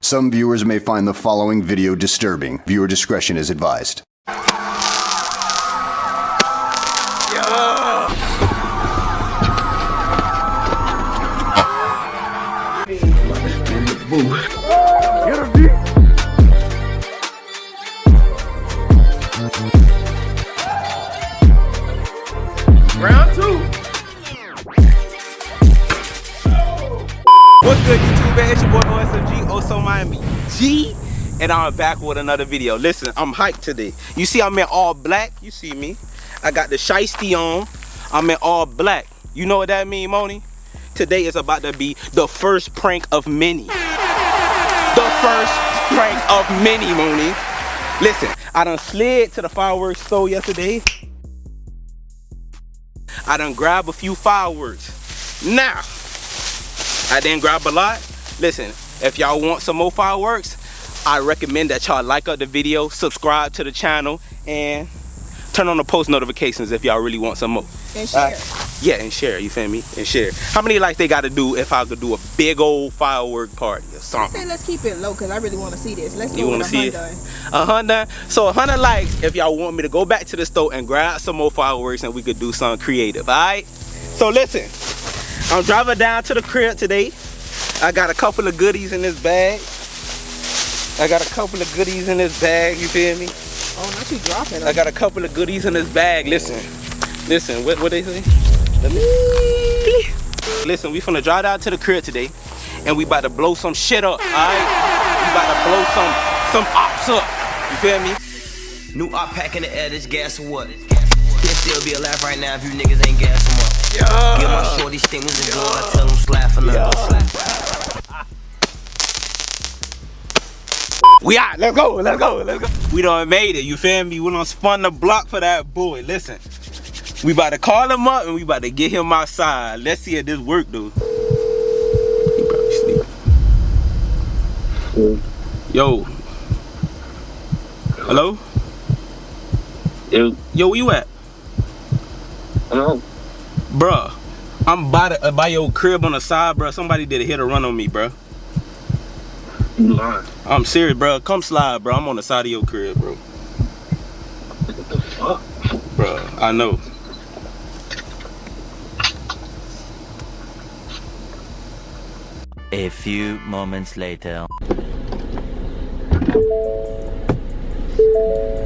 Some viewers may find the following video disturbing. Viewer discretion is advised. Round two. What's good, YouTube, man? It's your boy OSM-G, OSM-G, and I'm back with another video. Listen, I'm hyped today. You see I'm in all black. You see me. I got the shiesty on. I'm in all black. You know what that mean, Moni? Today is about to be the first prank of many. The first prank of many, Moni. Listen, I done slid to the fireworks store yesterday. I done grabbed a few fireworks. Now, I didn't grab a lot. Listen, if y'all want some more fireworks, I recommend that y'all like up the video, subscribe to the channel, and turn on the post notifications if y'all really want some more. And share. Yeah, and share, you feel me? And share. How many likes they gotta do if I could do a big old firework party or something? I say let's keep it low because I really want to see this. Let's You go wanna with see 100. it? 100. So 100 likes if y'all want me to go back to the store and grab some more fireworks and we could do something creative, alright? So listen, I'm driving down to the crib today. I got a couple of goodies in this bag. You feel me? Oh, not you dropping I got a couple of goodies in this bag. Listen, what they say? Let me. Listen, we finna drive down to the crib today, and we about to blow some shit up, alright? We about to blow some ops up. You feel me? New op pack in the air, this gas or what? He'll still be alive right now if you niggas ain't gas him up. Yeah. Get my shorty stingers and blood, I tell them slap for nothing, go slap. We out, let's go. We done made it, you feel me? We done spun the block for that boy. Listen, we about to call him up and we about to get him outside. Let's see if this work, dude. He probably sleep. Yo. Hello? Yo, Yo, where you at? hello. Bruh, I'm by your crib on the side, bruh. Somebody did a hit or run on me, bruh. You lying? I'm serious, bruh. Come slide, bruh. I'm on the side of your crib, bro. What the fuck? Bruh, I know. A few moments later.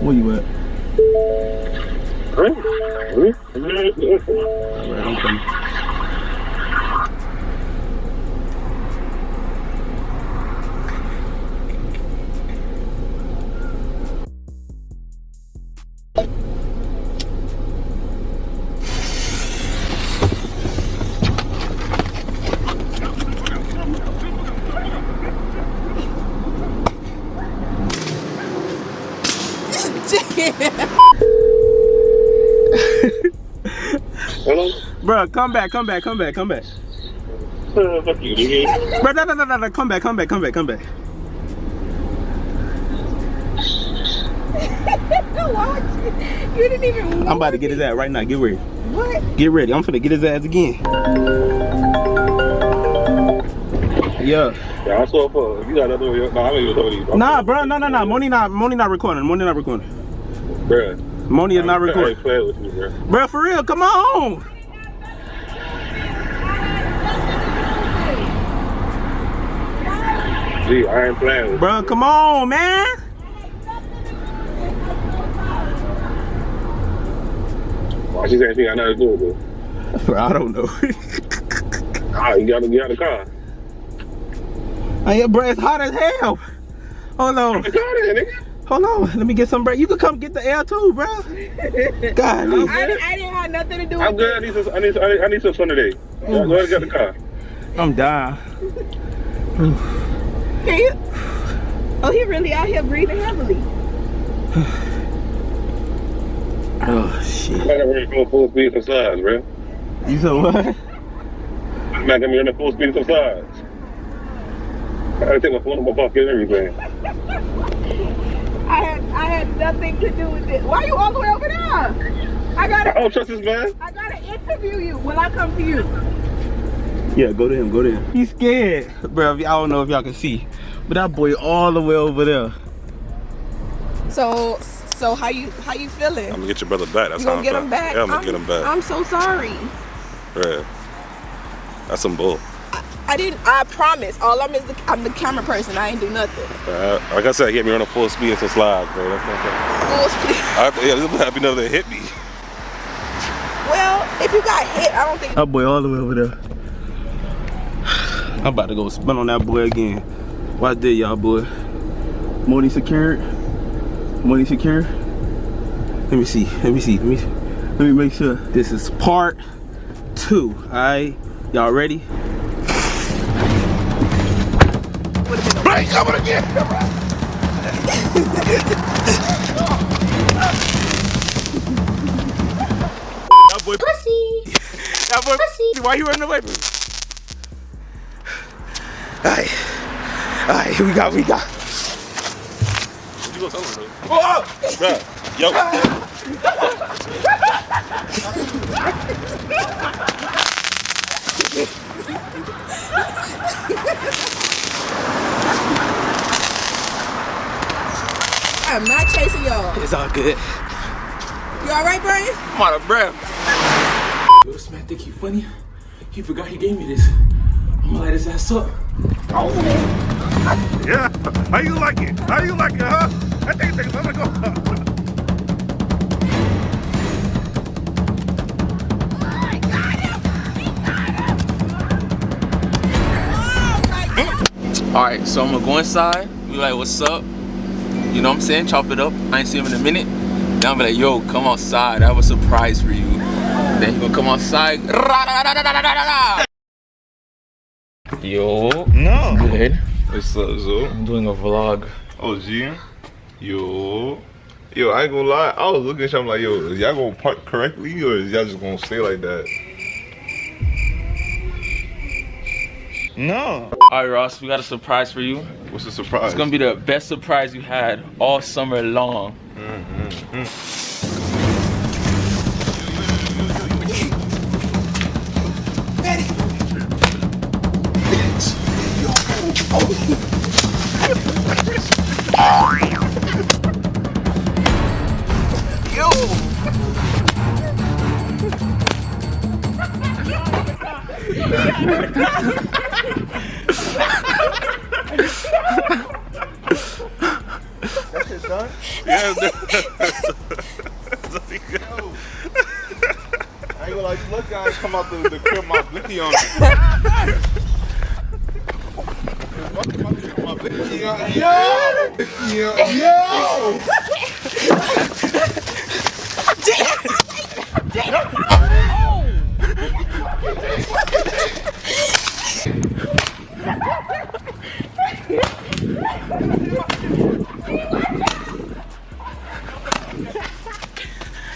Where you at? Huh? Alright, I'm coming. Hello? Bruh, come back. Fuck you, nigga. Bruh, no, come back. You didn't even move. I'm about to get his ass right now. Get ready. What? Get ready. I'm finna get his ass again. Yeah. Yeah, I saw for you got that door. No, I don't even know these. Nah, bro. No. Moni not recording. Bruh. Moni is not I recording. ain't playing with you, bruh. Bro, for real, come on. Gee, I ain't playing with you. Bro, come on, man. Why she saying she got nothing to do with it? Bro, I don't know. Ah, you got the car. Hey, bro, it's hot as hell. Hold on. The car there, nigga. Hold on. Let me get some break. You can come get the air too, bro. God, I didn't have nothing to do with I'm good. I need some fun today. Go ahead and get the car. I'm dying. Can you? Oh, he really out here breathing heavily. Oh, shit. I'm not gonna go full speed some sides, bro. You said what? I'm not gonna be on the full speed some sides. I gotta take my phone in my pocket and everything. I had nothing to do with it. Why are you all the way over there? I don't trust this man. I gotta interview you when I come to you. Yeah, go to him, go to him. He's scared. Bro, I don't know if y'all can see. But that boy all the way over there. So how you feeling? I'm gonna get your brother back. That's You how gonna I'm get feeling. him back? Yeah, I'm gonna get him back. I'm so sorry. Yeah. That's some bull. I promise. I'm the camera person. I ain't do nothing. Like I said, he had me running full speed into slides, bro. That's what I'm saying. Full speed. Yeah, this would be never to hit me. Well, if you got hit, I don't think. That boy all the way over there. I'm about to go spin on that boy again. Watch this, y'all, boy. Money secured. Money secured. Let me see. Let me make sure. This is part 2. Alright. Y'all ready? Right, coming again! That boy pussy. That boy pussy. Why you running away from me? Alright, here we got. You gonna tell him, bro? Oh! Bruh, yo. I'm not chasing y'all. It's all good. You alright, Brian? I'm out of breath. Yo, this man think he funny. He forgot he gave me this. I'm gonna light his ass up. Yeah, how you like it? How you like it, huh? I think it's gonna go. Alright, so I'm gonna go inside. Be like, what's up? You know what I'm saying? Chop it up. I ain't see him in a minute. Then I'm like, yo, come outside. I have a surprise for you. Then he gonna come outside. Yo. No. Good. What's up, Zo? I'm doing a vlog. Oh, G? Yo, I ain't gonna lie. I was looking at you, I'm like, yo, is y'all gonna park correctly or is y'all just gonna stay like that? No. Alright, Ross, we got a surprise for you. What's the surprise? It's gonna be the best surprise you had all summer long. That shit done? Yeah, I ain't gonna lie, look guys come out the crib, my blicky on me. My blicky on me. Yo!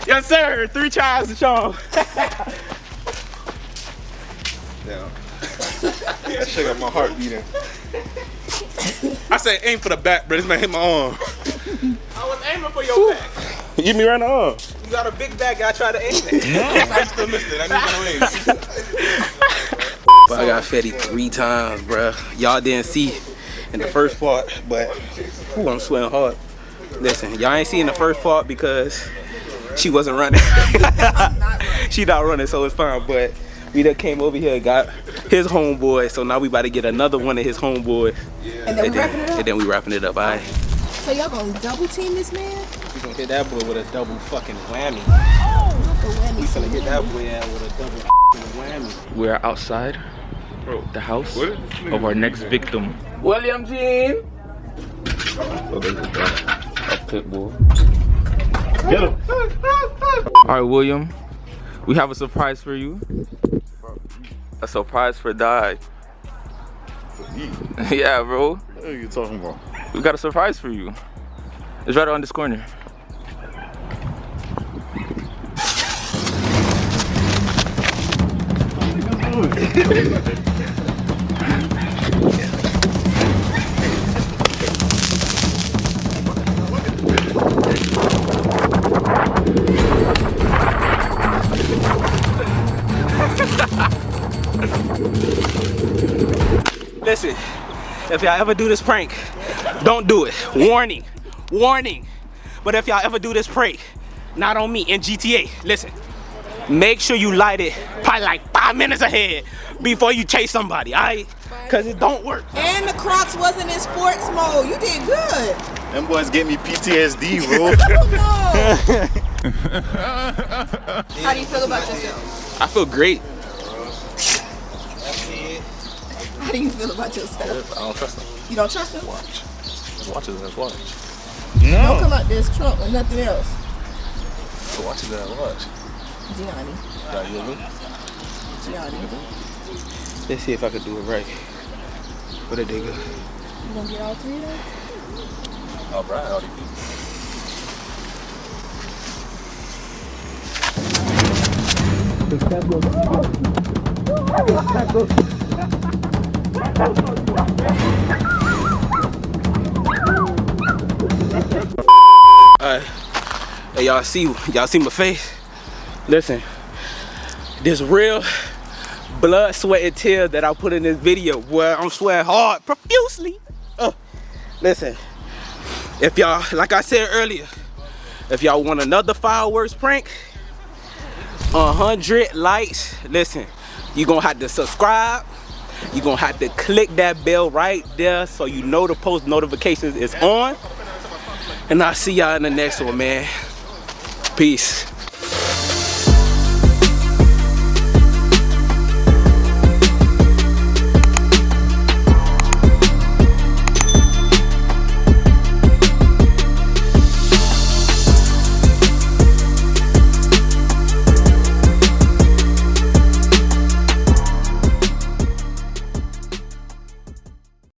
Yes, sir. 3 tries to show. Yeah. That shit got my heart beating. I said aim for the back, but this man hit my arm. I was aiming for your back. You hit me right in the arm. You got a big back, I tried to aim it. I still missed it. I need to aim. But I got Fetty 3 times, bruh. Y'all didn't see in the first part, but ooh, I'm sweating hard. Listen, y'all ain't see in the first part because she wasn't running. She not running, so it's fine. But we done came over here and got his homeboy, so now we about to get another one of his homeboys. And then we wrapping it up? And then we wrapping it up, alright? So y'all gonna double team this man? We gonna hit that boy with a double fucking whammy. Oh, not the whammy. We gonna get that boy out with a double whammy. We're outside the house of our next victim. William Jean! A pit bull. Get him. Alright, William. We have a surprise for you. A surprise for Di. Yeah, bro. What are you talking about? We got a surprise for you. It's right around this corner. Listen, if y'all ever do this prank, don't do it. Warning, warning. But if y'all ever do this prank, not on me, in GTA, listen, make sure you light it probably like 5 minutes ahead before you chase somebody, alright? Cause it don't work. And the Crocs wasn't in sports mode. You did good. Them boys get me PTSD, bro. How do you feel about yourself? I feel great. How do you feel about yourself? I don't trust them. You don't trust him? Watch. Just watch his ass watch. Don't come out this trunk with nothing else. So watch his ass watch. Gianni. Got you with me? Gianni. Let's see if I can do it right. What did they go? You gonna get all three of them? All right, all these people. Hey, y'all see my face? Listen, this real blood, sweat, and tears that I put in this video, boy, I'm sweating hard, profusely. Listen, if y'all, like I said earlier, if y'all want another fireworks prank, 100 likes, listen, you're gonna have to subscribe. You're gonna have to click that bell right there so you know the post notifications is on. And I'll see y'all in the next one, man. Peace.